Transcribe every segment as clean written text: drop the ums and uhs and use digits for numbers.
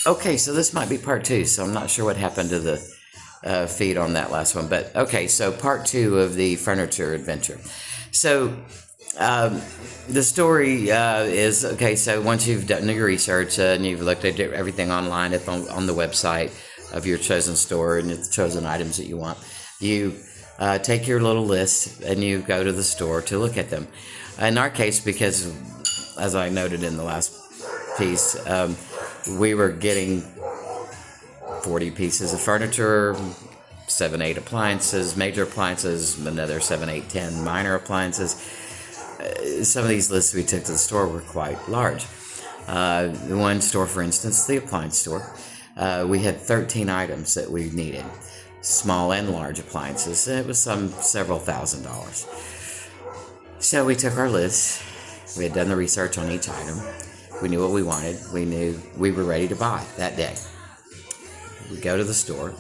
Okay, so this might be part two, so I'm not sure what happened to the feed on that last one. But okay, so part two of the furniture adventure. So the story is okay. So once you've done your research and you've looked at everything online on the website of your chosen store and the chosen items that you want, you take your little list and you go to the store to look at them. In our case, because as I noted in the last piece, we were getting 40 pieces of furniture, 7, 8 appliances, major appliances, another 7, 8, 10 minor appliances. Some of these lists we took to the store were quite large. One store, for instance, the appliance store, we had 13 items that we needed, small and large appliances. It was several $1,000s. So we took our list. We had done the research on each item. We knew what we wanted. We knew we were ready to buy that day. We go to the store.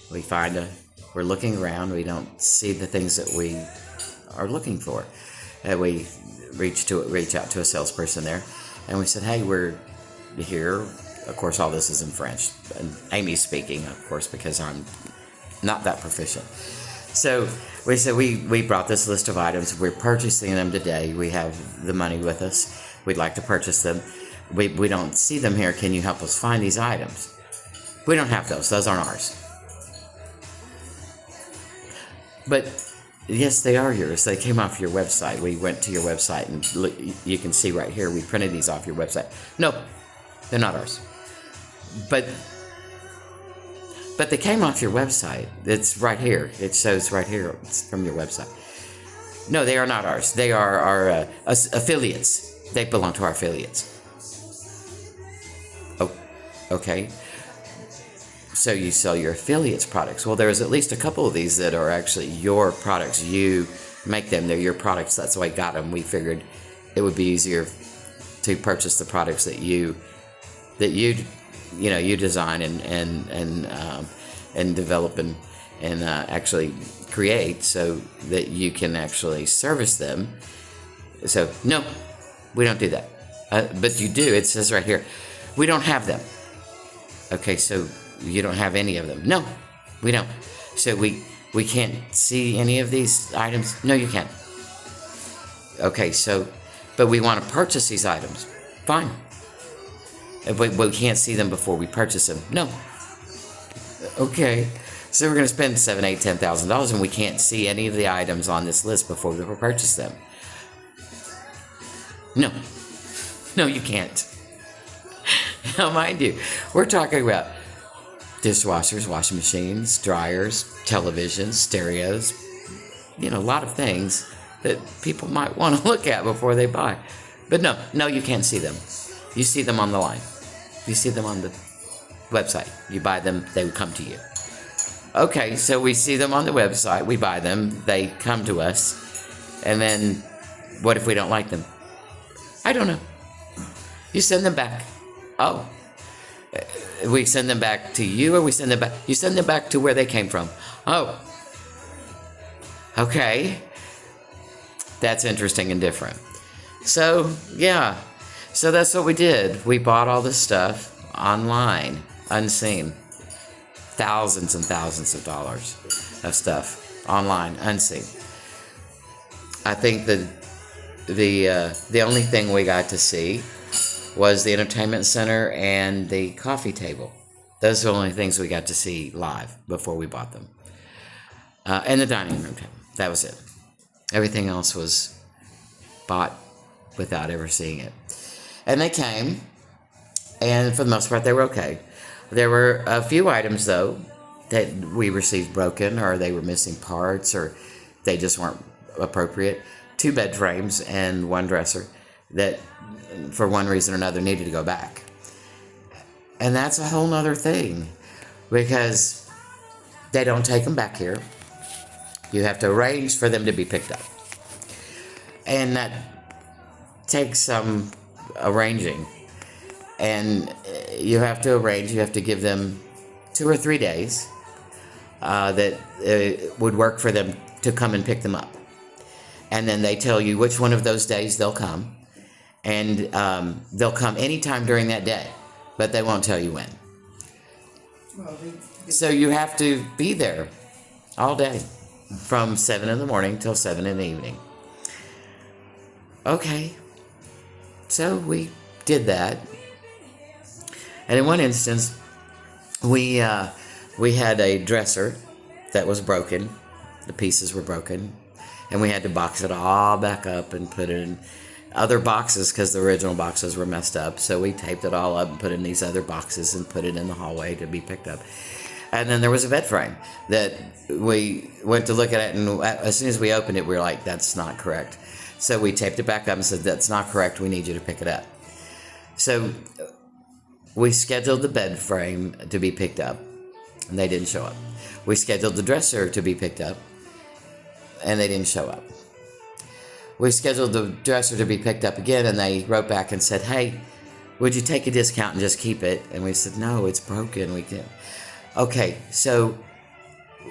We're looking around. We don't see the things that we are looking for. And we reach out to a salesperson there, and we said, "Hey, we're here." Of course, all this is in French, and Amy's speaking, of course, because I'm not that proficient. So we said we brought this list of items. We're purchasing them today. We have the money with us. We'd like to purchase them. We don't see them here. Can you help us find these items? We don't have those. Those aren't ours. But yes, they are yours. They came off your website. We went to your website and look, you can see right here, we printed these off your website. No, they're not ours. But they came off your website. It's right here. It shows right here. It's from your website. No, they are not ours. They are our affiliates. They belong to our affiliates. Oh, okay. So you sell your affiliates' products. Well, there's at least a couple of these that are actually your products. You make them. They're your products. That's why I got them. We figured it would be easier to purchase the products that you design and develop and actually create, so that you can actually service them. So no, we don't do that. But you do. It says right here, we don't have them. Okay, so you don't have any of them. No, we don't. So we can't see any of these items. No, you can't. Okay, so, but we want to purchase these items. Fine. We can't see them before we purchase them. No. Okay, so we're going to spend $7,000, $8,000, $10,000, and we can't see any of the items on this list before we purchase them. No, you can't. Now, mind you, we're talking about dishwashers, washing machines, dryers, televisions, stereos, a lot of things that people might want to look at before they buy. But no, you can't see them. You see them on the line. You see them on the website. You buy them, they would come to you. Okay, so we see them on the website, we buy them, they come to us, and then what if we don't like them? I don't know. You send them back. Oh. We send them back to you, or we send them back? You send them back to where they came from. Oh. Okay. That's interesting and different. So, yeah. So that's what we did. We bought all this stuff online, unseen. Thousands and thousands of dollars of stuff online, unseen. I think the only thing we got to see was the entertainment center and the coffee table. Those are the only things we got to see live before we bought them. And the dining room table. That was it. Everything else was bought without ever seeing it. And they came, and for the most part, they were okay. There were a few items, though, that we received broken, or they were missing parts, or they just weren't appropriate. 2 bed frames and 1 dresser that, for one reason or another, needed to go back. And that's a whole nother thing, because they don't take them back here. You have to arrange for them to be picked up. And that takes some arranging. And you have to arrange, you have to give them 2 or 3 days that would work for them to come and pick them up. And then they tell you which one of those days they'll come. And they'll come anytime during that day. but they won't tell you when. Well, So you have to be there all day from 7 in the morning till 7 in the evening. Okay, so we did that. And in one instance, we had a dresser that was broken. The pieces were broken. And we had to box it all back up and put it in other boxes because the original boxes were messed up. So we taped it all up and put it in these other boxes and put it in the hallway to be picked up. And then there was a bed frame that we went to look at it, and as soon as we opened it, we were like, that's not correct. So we taped it back up and said, that's not correct. We need you to pick it up. So we scheduled the bed frame to be picked up, and they didn't show up. We scheduled the dresser to be picked up, and they didn't show up. We scheduled the dresser to be picked up again, and they wrote back and said, hey, would you take a discount and just keep it? And we said, no, it's broken. We can't. Okay, so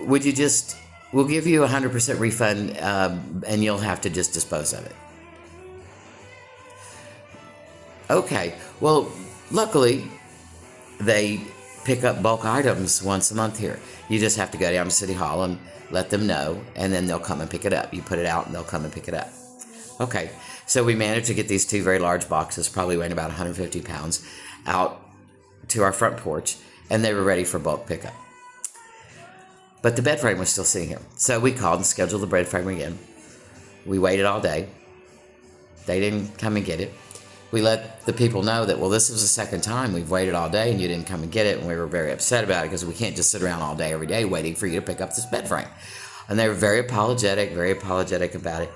would you just, we'll give you 100% refund, and you'll have to just dispose of it. Okay, well, luckily, they pick up bulk items once a month here. You just have to go down to City Hall and let them know, and then they'll come and pick it up. You put it out, and they'll come and pick it up. Okay, so we managed to get these 2 very large boxes, probably weighing about 150 pounds, out to our front porch, and they were ready for bulk pickup. But the bed frame was still sitting here. So we called and scheduled the bed frame again. We waited all day. They didn't come and get it. We let the people know that, well, this was the second time we've waited all day and you didn't come and get it, and we were very upset about it because we can't just sit around all day every day waiting for you to pick up this bed frame. And they were very apologetic about it.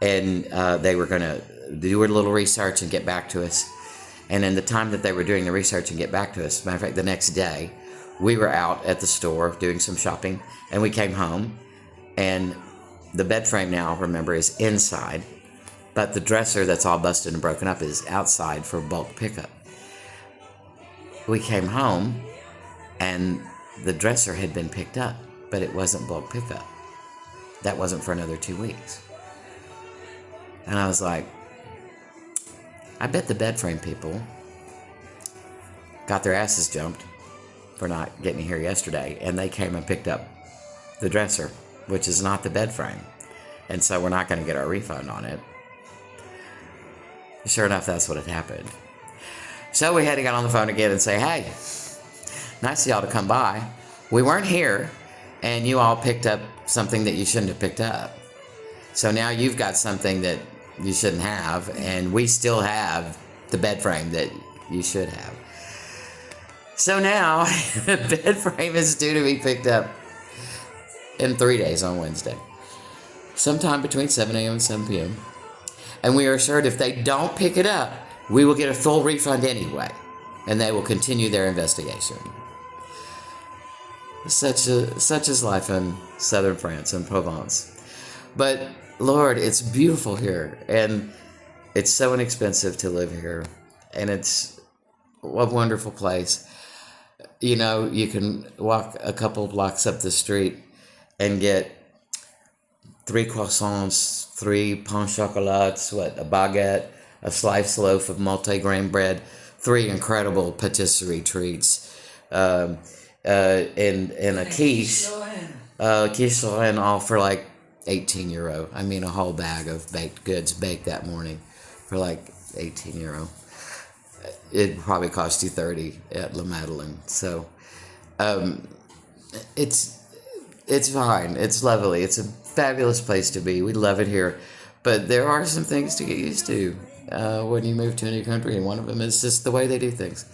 And they were going to do a little research and get back to us. And in the time that they were doing the research and get back to us, matter of fact, the next day, we were out at the store doing some shopping, and we came home, and the bed frame now, remember, is inside, but the dresser that's all busted and broken up is outside for bulk pickup. We came home, and the dresser had been picked up, but it wasn't bulk pickup. That wasn't for another 2 weeks. And I was like, I bet the bed frame people got their asses jumped for not getting here yesterday, and they came and picked up the dresser, which is not the bed frame. And so we're not going to get our refund on it. Sure enough, that's what had happened. So we had to get on the phone again and say, hey, nice of y'all to come by. We weren't here, and you all picked up something that you shouldn't have picked up. So now you've got something that you shouldn't have, and we still have the bed frame that you should have. So now, the bed frame is due to be picked up in 3 days on Wednesday, sometime between 7 a.m. and 7 p.m. And we are assured if they don't pick it up, we will get a full refund anyway, and they will continue their investigation. Such is life in southern France and Provence. But Lord, it's beautiful here, and it's so inexpensive to live here, and it's a wonderful place. You know, you can walk a couple blocks up the street and get 3 croissants, 3 pain chocolats, a baguette, a sliced loaf of multi-grain bread, 3 incredible patisserie treats, and a quiche Lorraine, all for like 18 euro. I mean, a whole bag of baked goods baked that morning for like 18 euro. It probably cost you 30 at La Madeleine. So, it's fine. It's lovely. It's a fabulous place to be. We love it here. But there are some things to get used to when you move to a new country, and one of them is just the way they do things.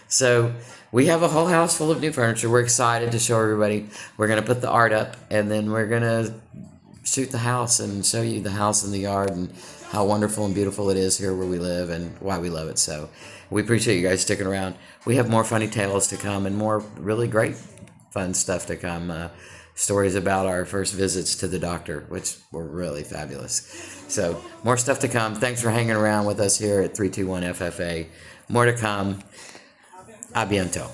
So we have a whole house full of new furniture. We're excited to show everybody. We're going to put the art up, and then we're going to shoot the house and show you the house and the yard and how wonderful and beautiful it is here where we live and why we love it. So we appreciate you guys sticking around. We have more funny tales to come and more really great fun stuff to come. Stories about our first visits to the doctor, which were really fabulous. So more stuff to come. Thanks for hanging around with us here at 321 FFA. More to come. A bientôt.